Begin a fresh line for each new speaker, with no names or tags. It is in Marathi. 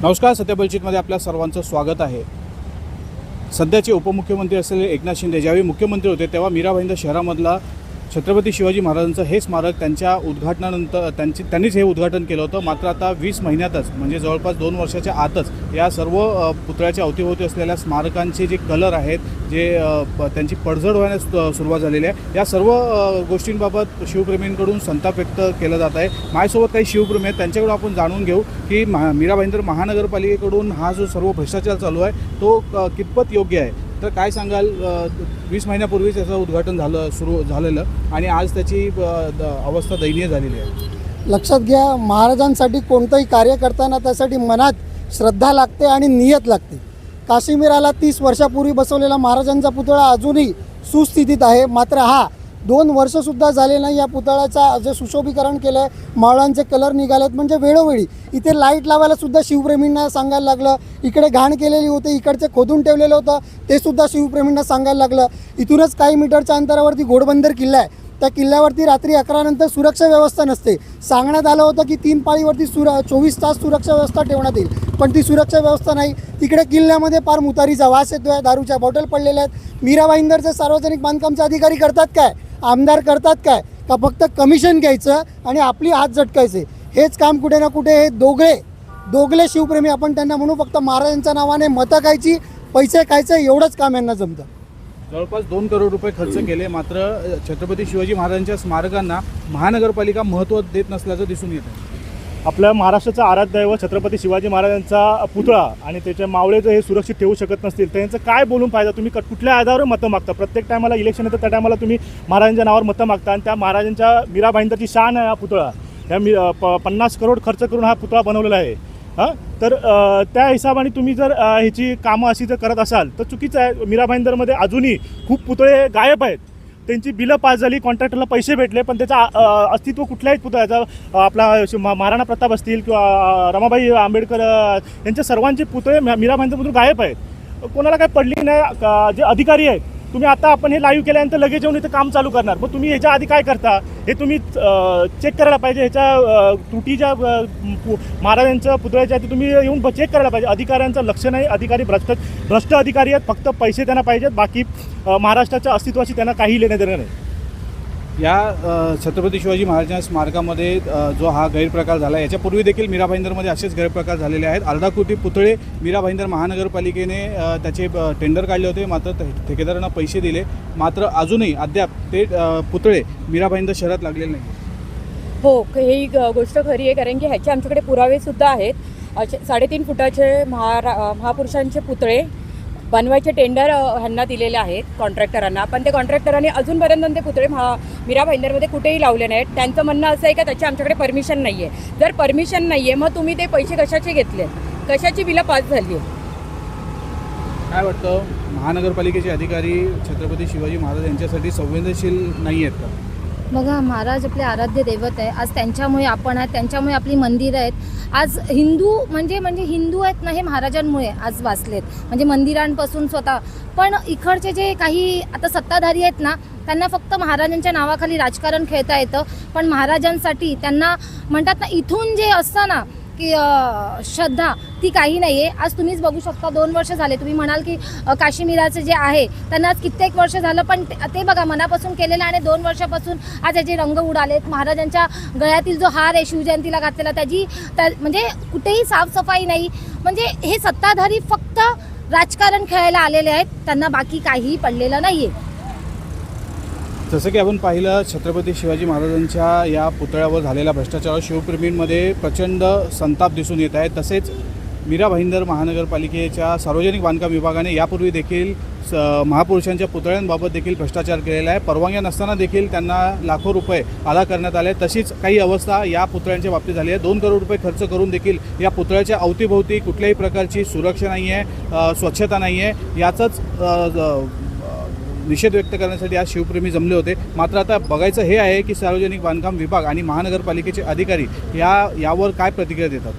नमस्कार. सत्यपरिचितमध्ये आपल्या सर्वांचं स्वागत आहे. सध्याचे उपमुख्यमंत्री असलेले एकनाथ शिंदे ज्यावेळी मुख्यमंत्री होते तेव्हा मीरा भाईंदर शहरामधला छत्रपती शिवाजी महाराजांचं हे स्मारक त्यांच्या उद्घाटनानंतर त्यांनीच हे उद्घाटन केलं होतं. मात्र आता 20 महिन्यातच म्हणजे जवळपास 2 वर्षाच्या आतच या सर्व पुतळ्याच्या अवतीभोवती असलेल्या स्मारकांचे जे कलर आहेत जे त्यांची पडझड होण्यास सुरुवात झालेली आहे. या सर्व गोष्टींबाबत शिवप्रेमींकडून संताप व्यक्त केला जात आहे. माझ्यासोबत काही शिवप्रेमी आहेत, त्यांच्याकडून आपण जाणून घेऊ की मीरा भाईंदर महानगरपालिकेकडून हा जो सर्व भ्रष्टाचार चालू आहे तो कितपत योग्य आहे. तर काय सांगाल, 20 महिन्यापूर्वीच याचं उद्घाटन सुरू झालेलं आणि आज त्याची अवस्था दयनीय झालेली आहे.
लक्षात घ्या, महाराजांसाठी कोणतंही कार्य करताना त्यासाठी मनात श्रद्धा लागते आणि नियत लागते. काश्मीराला 30 वर्षापूर्वी बसवलेला महाराजांचा पुतळा अजूनही सुस्थितीत आहे. मात्र 2 वर्षसुद्धा झाले नाही या पुतळ्याचा जे सुशोभीकरण केलं आहे, मावळांचे कलर निघालेत. म्हणजे वेळोवेळी इथे लाईट लावायला सुद्धा शिवप्रेमींना सांगायला लागलं. इकडे घाण केलेली होती, इकडचे खोदून ठेवलेलं होतं ते सुद्धा शिवप्रेमींना सांगायला लागलं. इथूनच काही मीटरच्या अंतरावरती घोडबंदर किल्ला आहे, त्या किल्ल्यावरती रात्री 11 नंतर सुरक्षा व्यवस्था नसते. सांगण्यात आलं होतं की 3 पाळीवरती 24 तास सुरक्षा व्यवस्था ठेवण्यात येईल, पण ती सुरक्षा व्यवस्था नाही. तिकडे किल्ल्यामध्ये पार मुतारीचा वास येतो आहे, दारूच्या बॉटल पडलेल्या आहेत. मीरा भाईंदरचे सार्वजनिक बांधकामचे अधिकारी करतात काय, आमदार करतात काय, का फक्त कमिशन घ्यायचं आणि आपली हात झटकायचे? हेच काम कुठे ना कुठे हे दोघले शिवप्रेमी आपण त्यांना म्हणू, फक्त महाराजांच्या नावाने मतं खायची, पैसे खायचे, एवढंच काम यांना जमतं.
जवळपास 2 करोड रुपये खर्च केले, मात्र छत्रपती शिवाजी महाराजांच्या स्मारकांना महानगरपालिका महत्त्व देत नसल्याचं दिसून येतं.
आपल्या महाराष्ट्राचा आराध्य दैवत छत्रपती शिवाजी महाराजांचा पुतळा आणि त्याचे मावळे जर हे सुरक्षित ठेवू शकत नसतील तर यांचं काय बोलून फायदा? तुम्ही कुठल्या आधारावर मतं मागता? प्रत्येक टायमाला इलेक्शन येतं त्या टायमाला तुम्ही महाराजांच्या नावावर मतं मागता आणि त्या महाराजांच्या मीरा भाईंदरची शान आहे हा पुतळा. ह्या 50 करोड खर्च करून हा पुतळा बनवलेला आहे. तर त्या हिशोबाने तुम्ही जर ह्याची कामं अशी जर करत असाल तर चुकीचं आहे. मीरा भाईंदरमध्ये अजूनही खूप पुतळे गायब आहेत. त्यांची बिलं पास झाली, कॉन्ट्रॅक्टरला पैसे भेटले, पण त्याचा अस्तित्व कुठल्याही पुतळ्याचा आपला महाराणा प्रताप असतील किंवा रमाबाई आंबेडकर यांच्या सर्वांचे पुतळे मीरा भाईंदरमधून गायब आहेत. कोणाला काय पडली नाही. जे अधिकारी आहेत, तुम्ही आता आपण हे लाईव्ह केल्यानंतर लगेच येऊन इथं काम चालू करणार, मग तुम्ही ह्याच्या आधी काय करता हे तुम्ही चेक करायला पाहिजे. ह्याच्या त्रुटी ज्या महाराजांच्या पुतळ्याच्या आहे ते तुम्ही येऊन चेक करायला पाहिजे. अधिकाऱ्यांचं लक्ष नाही, अधिकारी भ्रष्ट अधिकारी आहेत, फक्त पैसे त्यांना पाहिजेत, बाकी महाराष्ट्राच्या अस्तित्वाशी त्यांना काही लेणं देणं नाही.
या छत्रपती शिवाजी महाराजांच्या स्मारकामध्ये जो हा गैरप्रकार झाला, याच्यापूर्वी देखील मीरा भाईंदरमध्ये असेच गैरप्रकार झालेले आहेत. अर्धा कोटी पुतळे मीरा भाईंदर महानगरपालिकेने त्याचे टेंडर काढले होते, मात्र ठेकेदारांना पैसे दिले, मात्र अजूनही अद्याप ते पुतळे मीरा भाईंदर शहरात लागलेले नाही.
हो, ही गोष्ट खरी आहे, कारण की ह्याचे आमच्याकडे पुरावेसुद्धा आहेत. 3.5 फुटाचे महापुरुषांचे पुतळे बनवायचे टेंडर ह्यांना दिलेले आहेत कॉन्ट्रॅक्टरांना, पण ते कॉन्ट्रॅक्टरांनी अजूनपर्यंत ते पुतळे मीरा भाईंदरमध्ये कुठेही लावले नाहीत. त्यांचं म्हणणं असं आहे का त्याची आमच्याकडे परमिशन नाही आहे. जर परमिशन नाही आहे मग तुम्ही ते पैसे कशाचे घेतले, कशाची बिलं पास झाली आहे?
काय वाटतं, महानगरपालिकेचे अधिकारी छत्रपती शिवाजी महाराज यांच्यासाठी संवेदनशील नाही आहेत का?
बघा, महाराज आपले आराध्य दैवत आहे. आज त्यांच्यामुळे आपण आहेत, त्यांच्यामुळे आपली मंदिरं आहेत. आज हिंदू म्हणजे हिंदू आहेत ना, हे महाराजांमुळे आज वाचलेत. म्हणजे मंदिरांपासून स्वतः. पण इकडचे जे काही आता सत्ताधारी आहेत ना, त्यांना फक्त महाराजांच्या नावाखाली राजकारण खेळता येतं, पण महाराजांसाठी त्यांना म्हणतात ना, इथून जे असतं ना की श्रद्धा, ती काही नाही आहे. आज तुम्हीच बघू शकता, 2 वर्ष झाले. तुम्ही म्हणाल की काश्मीराचं जे आहे त्यांना आज कित्येक वर्ष झालं, पण ते बघा मनापासून केलेलं आणि 2 वर्षापासून आज याचे रंग उडालेत. महाराजांच्या गळ्यातील जो हार आहे शिवजयंतीला घातलेला, म्हणजे कुठेही साफसफाई नाही. म्हणजे हे सत्ताधारी फक्त राजकारण खेळायला आलेले आहेत, त्यांना बाकी काहीही पडलेलं नाही आहे.
जसं की आपण पाहिलं, छत्रपती शिवाजी महाराजांच्या या पुतळ्यावर झालेल्या भ्रष्टाचारावर शिवप्रेमींमध्ये प्रचंड संताप दिसून येत आहे. तसेच मीरा भाईंदर महानगरपालिकेच्या सार्वजनिक बांधकाम विभागाने यापूर्वी देखील महापुरुषांच्या पुतळ्यांबाबत देखील भ्रष्टाचार केलेला आहे. परवानग्या नसताना देखील त्यांना लाखो रुपये अदा करण्यात आले. तशीच काही अवस्था या पुतळ्यांच्या बाबतीत झाली आहे. 2 करोड रुपये खर्च करून देखील या पुतळ्याच्या अवतीभोवती कुठल्याही प्रकारची सुरक्षा नाही आहे, स्वच्छता नाही आहे. याचाच निषेध व्यक्त करण्यासाठी आज शिवप्रेमी जमले होते. मात्र आता बघायचं हे आहे की सार्वजनिक बांधकाम विभाग आणि महानगरपालिकेचे अधिकारी यावर काय प्रतिक्रिया देतात.